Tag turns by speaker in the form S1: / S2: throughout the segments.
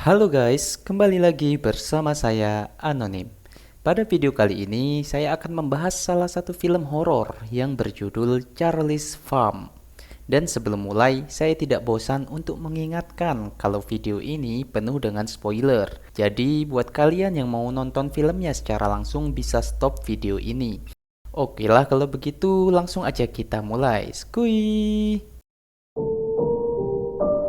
S1: Halo guys, kembali lagi bersama saya Anonim. Pada video kali ini, saya akan membahas salah satu film horor yang berjudul Charlie's Farm. Dan sebelum mulai, saya tidak bosan untuk mengingatkan kalau video ini penuh dengan spoiler. Jadi, buat kalian yang mau nonton filmnya secara langsung bisa stop video ini. Oke lah kalau begitu, langsung aja kita mulai. Skuy!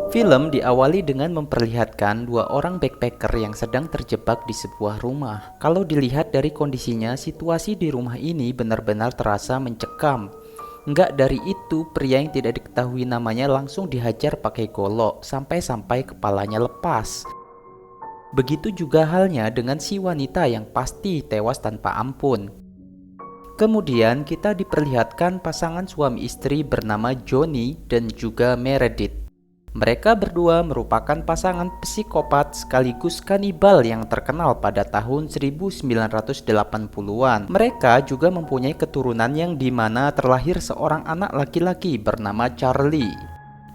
S1: Film diawali dengan memperlihatkan dua orang backpacker yang sedang terjebak di sebuah rumah. Kalau dilihat dari kondisinya, situasi di rumah ini benar-benar terasa mencekam. Enggak dari itu, pria yang tidak diketahui namanya langsung dihajar pakai golok sampai-sampai kepalanya lepas. Begitu juga halnya dengan si wanita yang pasti tewas tanpa ampun. Kemudian kita diperlihatkan pasangan suami istri bernama Johnny dan juga Meredith. Mereka berdua merupakan pasangan psikopat sekaligus kanibal yang terkenal pada tahun 1980-an. Mereka juga mempunyai keturunan yang dimana terlahir seorang anak laki-laki bernama Charlie.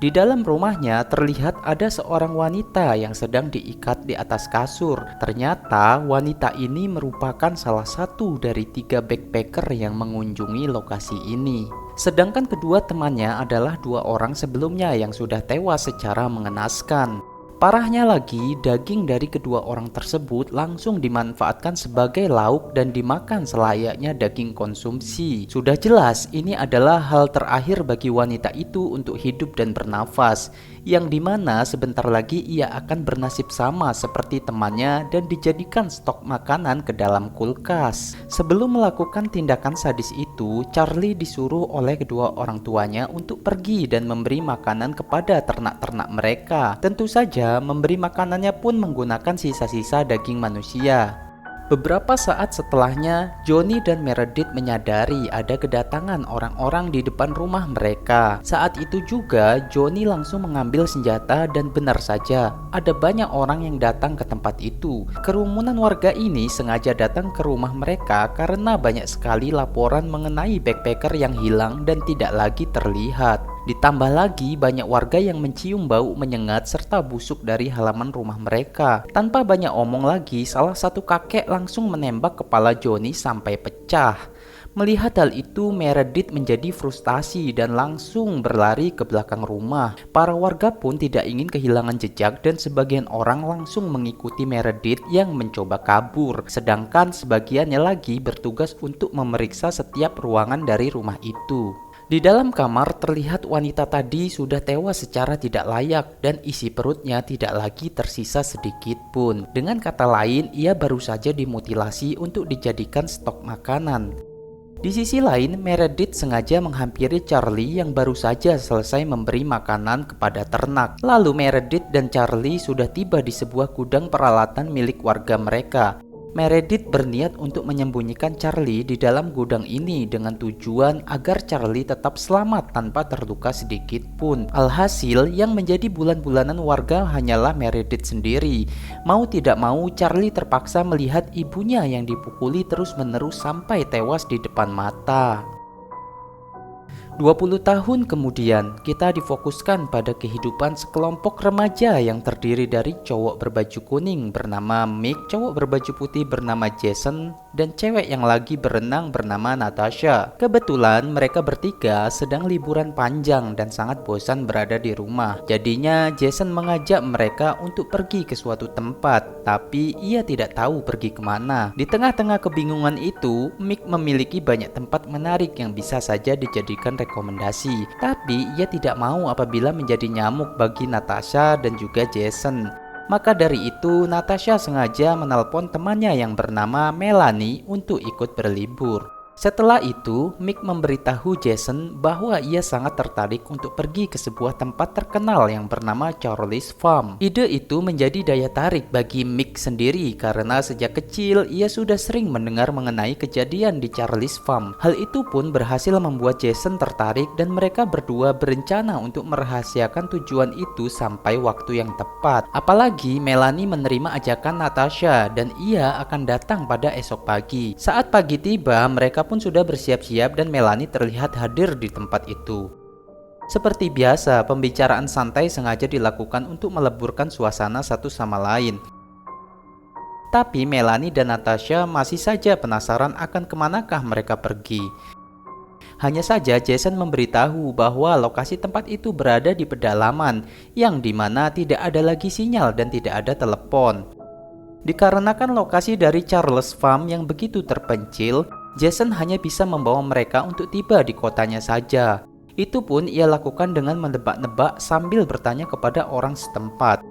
S1: Di dalam rumahnya terlihat ada seorang wanita yang sedang diikat di atas kasur. Ternyata wanita ini merupakan salah satu dari 3 backpacker yang mengunjungi lokasi ini. Sedangkan kedua temannya adalah 2 orang sebelumnya yang sudah tewas secara mengenaskan. Parahnya lagi, daging dari kedua orang tersebut langsung dimanfaatkan sebagai lauk dan dimakan selayaknya daging konsumsi. Sudah jelas ini adalah hal terakhir bagi wanita itu untuk hidup dan bernafas, yang dimana sebentar lagi ia akan bernasib sama seperti temannya dan dijadikan stok makanan ke dalam kulkas. Sebelum melakukan tindakan sadis itu, Charlie disuruh oleh kedua orang tuanya untuk pergi dan memberi makanan kepada ternak-ternak mereka. Tentu saja memberi makanannya pun menggunakan sisa-sisa daging manusia. Beberapa saat setelahnya, Johnny dan Meredith menyadari ada kedatangan orang-orang di depan rumah mereka. Saat itu juga, Johnny langsung mengambil senjata dan benar saja, ada banyak orang yang datang ke tempat itu. Kerumunan warga ini sengaja datang ke rumah mereka karena banyak sekali laporan mengenai backpacker yang hilang dan tidak lagi terlihat. Ditambah lagi banyak warga yang mencium bau menyengat serta busuk dari halaman rumah mereka. Tanpa banyak omong lagi, salah satu kakek langsung menembak kepala Johnny sampai pecah. Melihat hal itu, Meredith menjadi frustasi dan langsung berlari ke belakang rumah. Para warga pun tidak ingin kehilangan jejak dan sebagian orang langsung mengikuti Meredith yang mencoba kabur. Sedangkan sebagiannya lagi bertugas untuk memeriksa setiap ruangan dari rumah itu. Di dalam kamar terlihat wanita tadi sudah tewas secara tidak layak dan isi perutnya tidak lagi tersisa sedikit pun. Dengan kata lain, ia baru saja dimutilasi untuk dijadikan stok makanan. Di sisi lain, Meredith sengaja menghampiri Charlie yang baru saja selesai memberi makanan kepada ternak. Lalu Meredith dan Charlie sudah tiba di sebuah gudang peralatan milik warga mereka. Meredith berniat untuk menyembunyikan Charlie di dalam gudang ini dengan tujuan agar Charlie tetap selamat tanpa terluka sedikit pun. Alhasil, yang menjadi bulan-bulanan warga hanyalah Meredith sendiri. Mau tidak mau, Charlie terpaksa melihat ibunya yang dipukuli terus-menerus sampai tewas di depan mata. 20 tahun kemudian, kita difokuskan pada kehidupan sekelompok remaja yang terdiri dari cowok berbaju kuning bernama Mick, cowok berbaju putih bernama Jason, dan cewek yang lagi berenang bernama Natasha. Kebetulan mereka bertiga sedang liburan panjang dan sangat bosan berada di rumah. Jadinya Jason mengajak mereka untuk pergi ke suatu tempat, tapi ia tidak tahu pergi kemana. Di tengah-tengah kebingungan itu, Mick memiliki banyak tempat menarik yang bisa saja dijadikan rekomendasi, tapi ia tidak mau apabila menjadi nyamuk bagi Natasha dan juga Jason. Maka dari itu, Natasha sengaja menelpon temannya yang bernama Melanie untuk ikut berlibur. Setelah itu, Mick memberitahu Jason bahwa ia sangat tertarik untuk pergi ke sebuah tempat terkenal yang bernama Charlie's Farm. Ide itu menjadi daya tarik bagi Mick sendiri karena sejak kecil ia sudah sering mendengar mengenai kejadian di Charlie's Farm. Hal itu pun berhasil membuat Jason tertarik dan mereka berdua berencana untuk merahasiakan tujuan itu sampai waktu yang tepat. Apalagi Melanie menerima ajakan Natasha dan ia akan datang pada esok pagi. Saat pagi tiba, mereka pun sudah bersiap-siap dan Melanie terlihat hadir di tempat itu. Seperti biasa, pembicaraan santai sengaja dilakukan untuk meleburkan suasana satu sama lain. Tapi Melanie dan Natasha masih saja penasaran akan kemanakah mereka pergi. Hanya saja Jason memberitahu bahwa lokasi tempat itu berada di pedalaman yang dimana tidak ada lagi sinyal dan tidak ada telepon. Dikarenakan lokasi dari Charles Farm yang begitu terpencil, Jason hanya bisa membawa mereka untuk tiba di kotanya saja. Itu pun ia lakukan dengan menebak-nebak sambil bertanya kepada orang setempat.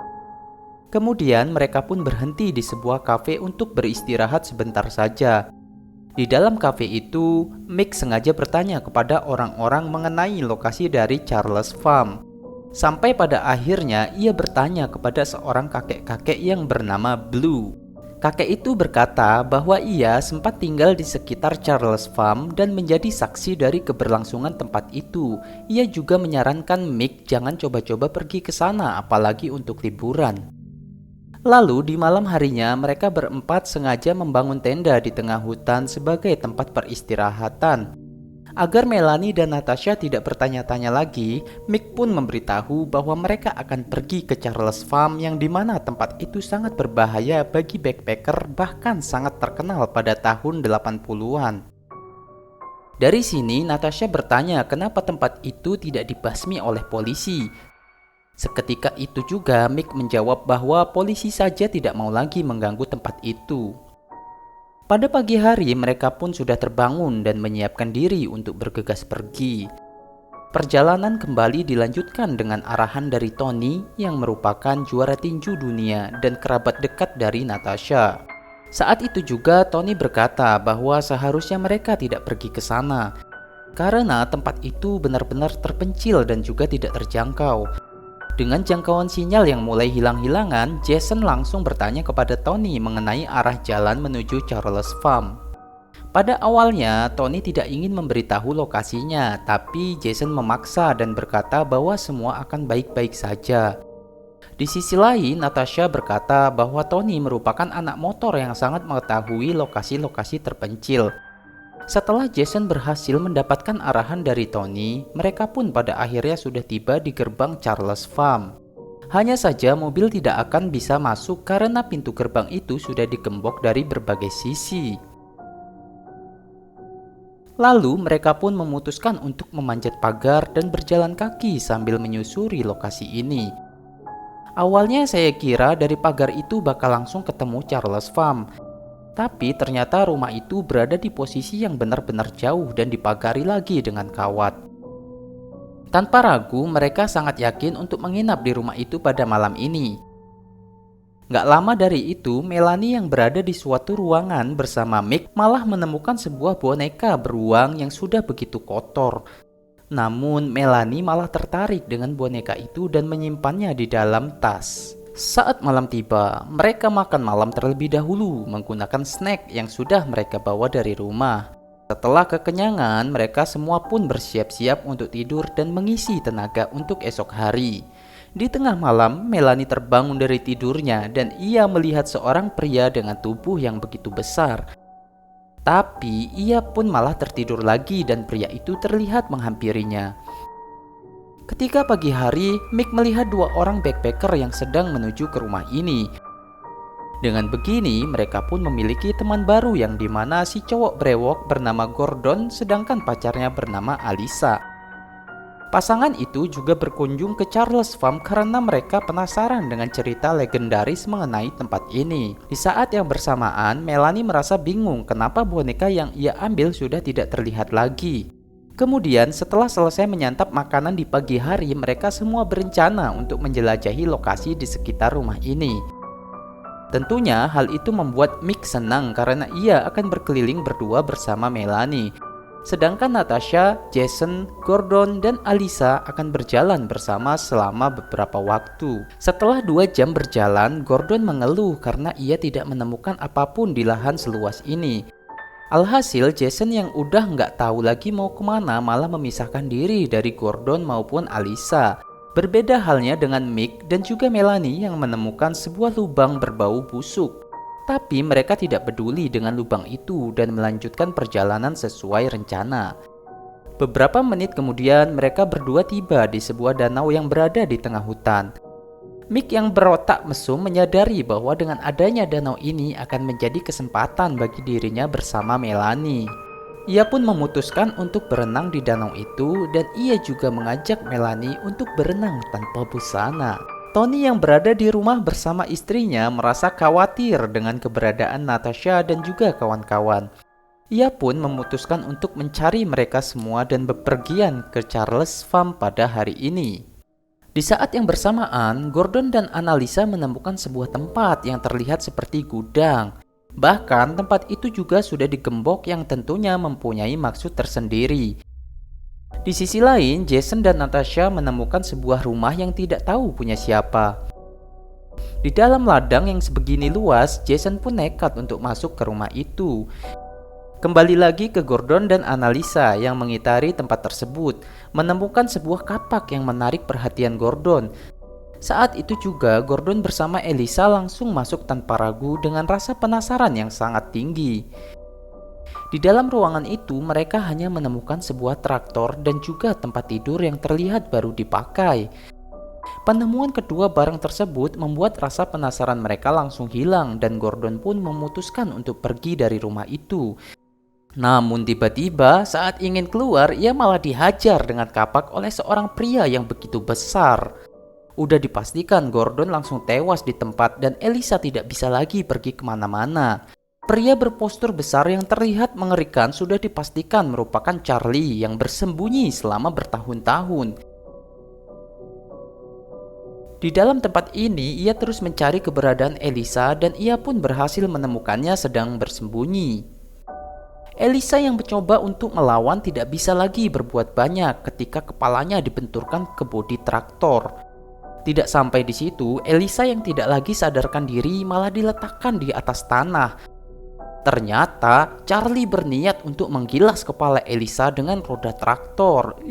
S1: Kemudian mereka pun berhenti di sebuah kafe untuk beristirahat sebentar saja. Di dalam kafe itu, Mick sengaja bertanya kepada orang-orang mengenai lokasi dari Charles Farm. Sampai pada akhirnya ia bertanya kepada seorang kakek-kakek yang bernama Blue. Kakek itu berkata bahwa ia sempat tinggal di sekitar Charles Farm dan menjadi saksi dari keberlangsungan tempat itu. Ia juga menyarankan Mick jangan coba-coba pergi ke sana apalagi untuk liburan. Lalu di malam harinya mereka berempat sengaja membangun tenda di tengah hutan sebagai tempat peristirahatan. Agar Melanie dan Natasha tidak bertanya-tanya lagi, Mick pun memberitahu bahwa mereka akan pergi ke Charles Farm yang dimana tempat itu sangat berbahaya bagi backpacker bahkan sangat terkenal pada tahun 80-an. Dari sini Natasha bertanya kenapa tempat itu tidak dibasmi oleh polisi. Seketika itu juga Mick menjawab bahwa polisi saja tidak mau lagi mengganggu tempat itu. Pada pagi hari mereka pun sudah terbangun dan menyiapkan diri untuk bergegas pergi. Perjalanan kembali dilanjutkan dengan arahan dari Tony yang merupakan juara tinju dunia dan kerabat dekat dari Natasha. Saat itu juga Tony berkata bahwa seharusnya mereka tidak pergi ke sana karena tempat itu benar-benar terpencil dan juga tidak terjangkau. Dengan jangkauan sinyal yang mulai hilang-hilangan, Jason langsung bertanya kepada Tony mengenai arah jalan menuju Charles Farm. Pada awalnya, Tony tidak ingin memberitahu lokasinya, tapi Jason memaksa dan berkata bahwa semua akan baik-baik saja. Di sisi lain, Natasha berkata bahwa Tony merupakan anak motor yang sangat mengetahui lokasi-lokasi terpencil. Setelah Jason berhasil mendapatkan arahan dari Tony, mereka pun pada akhirnya sudah tiba di gerbang Charles Farm. Hanya saja mobil tidak akan bisa masuk karena pintu gerbang itu sudah digembok dari berbagai sisi. Lalu mereka pun memutuskan untuk memanjat pagar dan berjalan kaki sambil menyusuri lokasi ini. Awalnya saya kira dari pagar itu bakal langsung ketemu Charles Farm. Tapi ternyata rumah itu berada di posisi yang benar-benar jauh dan dipagari lagi dengan kawat. Tanpa ragu, mereka sangat yakin untuk menginap di rumah itu pada malam ini. Gak lama dari itu, Melanie yang berada di suatu ruangan bersama Mick malah menemukan sebuah boneka beruang yang sudah begitu kotor. Namun Melanie malah tertarik dengan boneka itu dan menyimpannya di dalam tas. Saat malam tiba, mereka makan malam terlebih dahulu menggunakan snack yang sudah mereka bawa dari rumah. Setelah kekenyangan, mereka semua pun bersiap-siap untuk tidur dan mengisi tenaga untuk esok hari. Di tengah malam, Melanie terbangun dari tidurnya dan ia melihat seorang pria dengan tubuh yang begitu besar. Tapi ia pun malah tertidur lagi dan pria itu terlihat menghampirinya. Ketika pagi hari, Mick melihat dua orang backpacker yang sedang menuju ke rumah ini. Dengan begini, mereka pun memiliki teman baru yang dimana si cowok brewok bernama Gordon sedangkan pacarnya bernama Alisa. Pasangan itu juga berkunjung ke Charles Farm karena mereka penasaran dengan cerita legendaris mengenai tempat ini. Di saat yang bersamaan, Melanie merasa bingung kenapa boneka yang ia ambil sudah tidak terlihat lagi. Kemudian setelah selesai menyantap makanan di pagi hari, mereka semua berencana untuk menjelajahi lokasi di sekitar rumah ini. Tentunya hal itu membuat Mick senang karena ia akan berkeliling berdua bersama Melanie. Sedangkan Natasha, Jason, Gordon, dan Alisa akan berjalan bersama selama beberapa waktu. Setelah 2 jam berjalan, Gordon mengeluh karena ia tidak menemukan apapun di lahan seluas ini. Alhasil Jason yang udah nggak tahu lagi mau kemana malah memisahkan diri dari Gordon maupun Alisa. Berbeda halnya dengan Mick dan juga Melanie yang menemukan sebuah lubang berbau busuk. Tapi mereka tidak peduli dengan lubang itu dan melanjutkan perjalanan sesuai rencana. Beberapa menit kemudian mereka berdua tiba di sebuah danau yang berada di tengah hutan. Mick yang berotak mesum menyadari bahwa dengan adanya danau ini akan menjadi kesempatan bagi dirinya bersama Melanie. Ia pun memutuskan untuk berenang di danau itu dan ia juga mengajak Melanie untuk berenang tanpa busana. Tony yang berada di rumah bersama istrinya merasa khawatir dengan keberadaan Natasha dan juga kawan-kawan. Ia pun memutuskan untuk mencari mereka semua dan bepergian ke Charles Farm pada hari ini. Di saat yang bersamaan, Gordon dan Annalisa menemukan sebuah tempat yang terlihat seperti gudang. Bahkan tempat itu juga sudah digembok yang tentunya mempunyai maksud tersendiri. Di sisi lain, Jason dan Natasha menemukan sebuah rumah yang tidak tahu punya siapa. Di dalam ladang yang sebegini luas, Jason pun nekat untuk masuk ke rumah itu. Kembali lagi ke Gordon dan Annalisa yang mengitari tempat tersebut, menemukan sebuah kapak yang menarik perhatian Gordon. Saat itu juga Gordon bersama Elisa langsung masuk tanpa ragu dengan rasa penasaran yang sangat tinggi. Di dalam ruangan itu mereka hanya menemukan sebuah traktor dan juga tempat tidur yang terlihat baru dipakai. Penemuan kedua barang tersebut membuat rasa penasaran mereka langsung hilang dan Gordon pun memutuskan untuk pergi dari rumah itu. Namun tiba-tiba saat ingin keluar ia malah dihajar dengan kapak oleh seorang pria yang begitu besar. Udah dipastikan Gordon langsung tewas di tempat dan Elisa tidak bisa lagi pergi kemana-mana. Pria berpostur besar yang terlihat mengerikan sudah dipastikan merupakan Charlie yang bersembunyi selama bertahun-tahun. Di dalam tempat ini ia terus mencari keberadaan Elisa dan ia pun berhasil menemukannya sedang bersembunyi. Elisa yang mencoba untuk melawan tidak bisa lagi berbuat banyak ketika kepalanya dibenturkan ke bodi traktor. Tidak sampai di situ, Elisa yang tidak lagi sadarkan diri malah diletakkan di atas tanah. Ternyata Charlie berniat untuk menggilas kepala Elisa dengan roda traktor.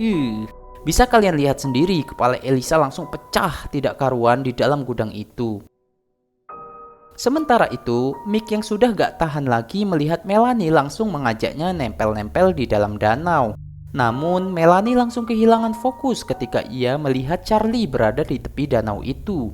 S1: Bisa kalian lihat sendiri, kepala Elisa langsung pecah tidak karuan di dalam gudang itu. Sementara itu, Mick yang sudah gak tahan lagi melihat Melanie langsung mengajaknya nempel-nempel di dalam danau. Namun, Melanie langsung kehilangan fokus ketika ia melihat Charlie berada di tepi danau itu.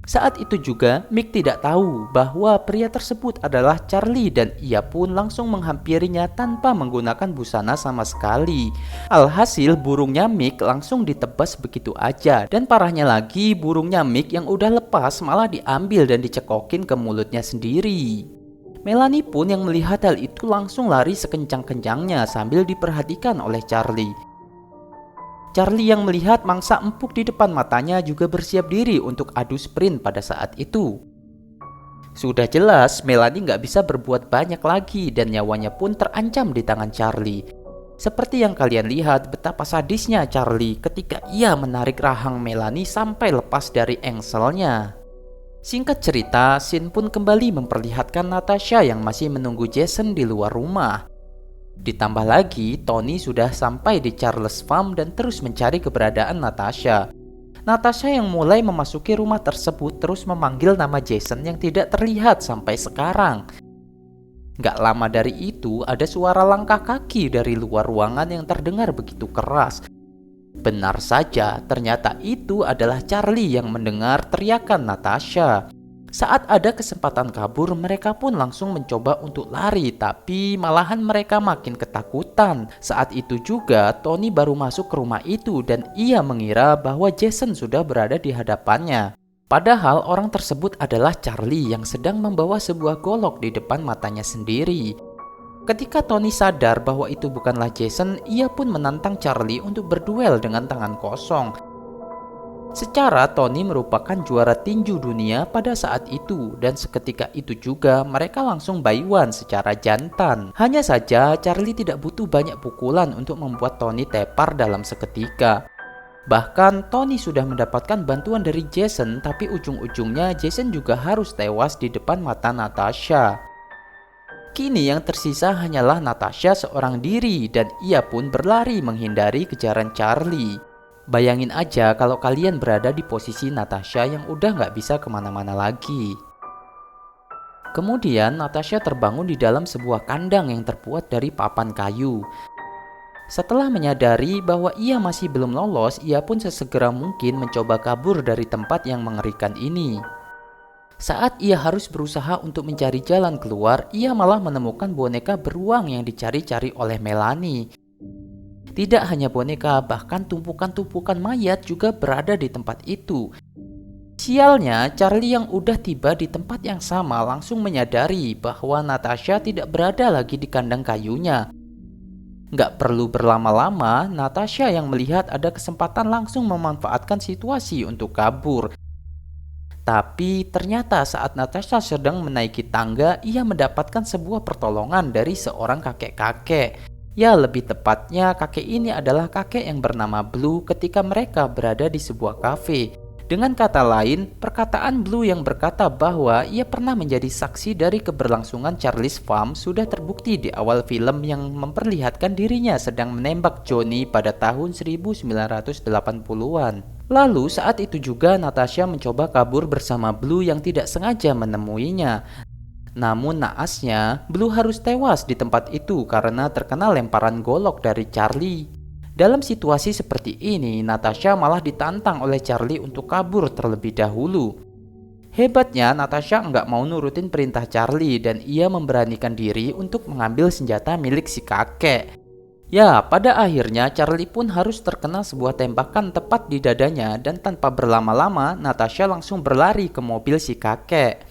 S1: Saat itu juga, Mick tidak tahu bahwa pria tersebut adalah Charlie dan ia pun langsung menghampirinya tanpa menggunakan busana sama sekali. Alhasil, burungnya Mick langsung ditebas begitu aja. Dan parahnya lagi, burungnya Mick yang udah lepas malah diambil dan dicekokin ke mulutnya sendiri. Melanie pun yang melihat hal itu langsung lari sekencang-kencangnya sambil diperhatikan oleh Charlie. Charlie yang melihat mangsa empuk di depan matanya juga bersiap diri untuk adu sprint pada saat itu. Sudah jelas Melanie gak bisa berbuat banyak lagi dan nyawanya pun terancam di tangan Charlie. Seperti yang kalian lihat betapa sadisnya Charlie ketika ia menarik rahang Melanie sampai lepas dari engselnya. Singkat cerita, scene pun kembali memperlihatkan Natasha yang masih menunggu Jason di luar rumah. Ditambah lagi, Tony sudah sampai di Charles Farm dan terus mencari keberadaan Natasha. Natasha yang mulai memasuki rumah tersebut terus memanggil nama Jason yang tidak terlihat sampai sekarang. Gak lama dari itu, ada suara langkah kaki dari luar ruangan yang terdengar begitu keras. Benar saja, ternyata itu adalah Charlie yang mendengar teriakan Natasha. Saat ada kesempatan kabur, mereka pun langsung mencoba untuk lari, tapi malahan mereka makin ketakutan. Saat itu juga, Tony baru masuk ke rumah itu dan ia mengira bahwa Jason sudah berada di hadapannya. Padahal orang tersebut adalah Charlie yang sedang membawa sebuah golok di depan matanya sendiri. Ketika Tony sadar bahwa itu bukanlah Jason, ia pun menantang Charlie untuk berduel dengan tangan kosong. Secara Tony merupakan juara tinju dunia pada saat itu dan seketika itu juga mereka langsung buy-one secara jantan. Hanya saja Charlie tidak butuh banyak pukulan untuk membuat Tony tepar dalam seketika. Bahkan Tony sudah mendapatkan bantuan dari Jason, tapi ujung-ujungnya Jason juga harus tewas di depan mata Natasha. Kini yang tersisa hanyalah Natasha seorang diri dan ia pun berlari menghindari kejaran Charlie. Bayangin aja kalau kalian berada di posisi Natasha yang udah gak bisa kemana-mana lagi. Kemudian Natasha terbangun di dalam sebuah kandang yang terbuat dari papan kayu. Setelah menyadari bahwa ia masih belum lolos, ia pun sesegera mungkin mencoba kabur dari tempat yang mengerikan ini. Saat ia harus berusaha untuk mencari jalan keluar, ia malah menemukan boneka beruang yang dicari-cari oleh Melanie. Tidak hanya boneka, bahkan tumpukan-tumpukan mayat juga berada di tempat itu. Sialnya, Charlie yang udah tiba di tempat yang sama langsung menyadari bahwa Natasha tidak berada lagi di kandang kayunya. Nggak perlu berlama-lama, Natasha yang melihat ada kesempatan langsung memanfaatkan situasi untuk kabur. Tapi ternyata saat Natasha sedang menaiki tangga, ia mendapatkan sebuah pertolongan dari seorang kakek-kakek. Ya, lebih tepatnya kakek ini adalah kakek yang bernama Blue ketika mereka berada di sebuah kafe. Dengan kata lain, perkataan Blue yang berkata bahwa ia pernah menjadi saksi dari keberlangsungan Charlie's Farm sudah terbukti di awal film yang memperlihatkan dirinya sedang menembak Johnny pada tahun 1980-an. Lalu saat itu juga Natasha mencoba kabur bersama Blue yang tidak sengaja menemuinya. Namun naasnya, Blue harus tewas di tempat itu karena terkena lemparan golok dari Charlie. Dalam situasi seperti ini, Natasha malah ditantang oleh Charlie untuk kabur terlebih dahulu. Hebatnya, Natasha nggak mau nurutin perintah Charlie dan ia memberanikan diri untuk mengambil senjata milik si kakek. Ya, pada akhirnya Charlie pun harus terkena sebuah tembakan tepat di dadanya dan tanpa berlama-lama Natasha langsung berlari ke mobil si kakek.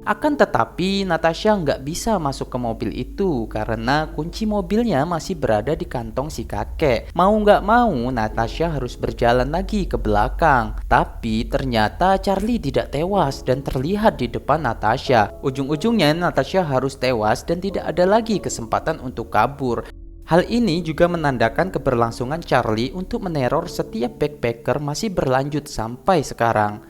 S1: Akan tetapi Natasha nggak bisa masuk ke mobil itu karena kunci mobilnya masih berada di kantong si kakek. Mau nggak mau Natasha harus berjalan lagi ke belakang. Tapi ternyata Charlie tidak tewas dan terlihat di depan Natasha. Ujung-ujungnya Natasha harus tewas dan tidak ada lagi kesempatan untuk kabur. Hal ini juga menandakan keberlangsungan Charlie untuk meneror setiap backpacker masih berlanjut sampai sekarang.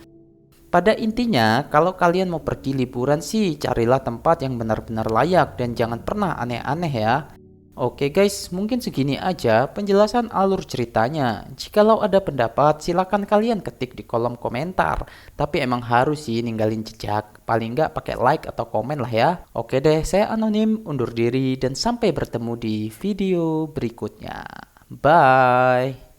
S1: Pada intinya, kalau kalian mau pergi liburan sih, carilah tempat yang benar-benar layak dan jangan pernah aneh-aneh ya. Oke guys, mungkin segini aja penjelasan alur ceritanya. Jikalau ada pendapat, silakan kalian ketik di kolom komentar. Tapi emang harus sih ninggalin jejak, paling nggak pakai like atau komen lah ya. Oke deh, saya Anonim, undur diri dan sampai bertemu di video berikutnya. Bye!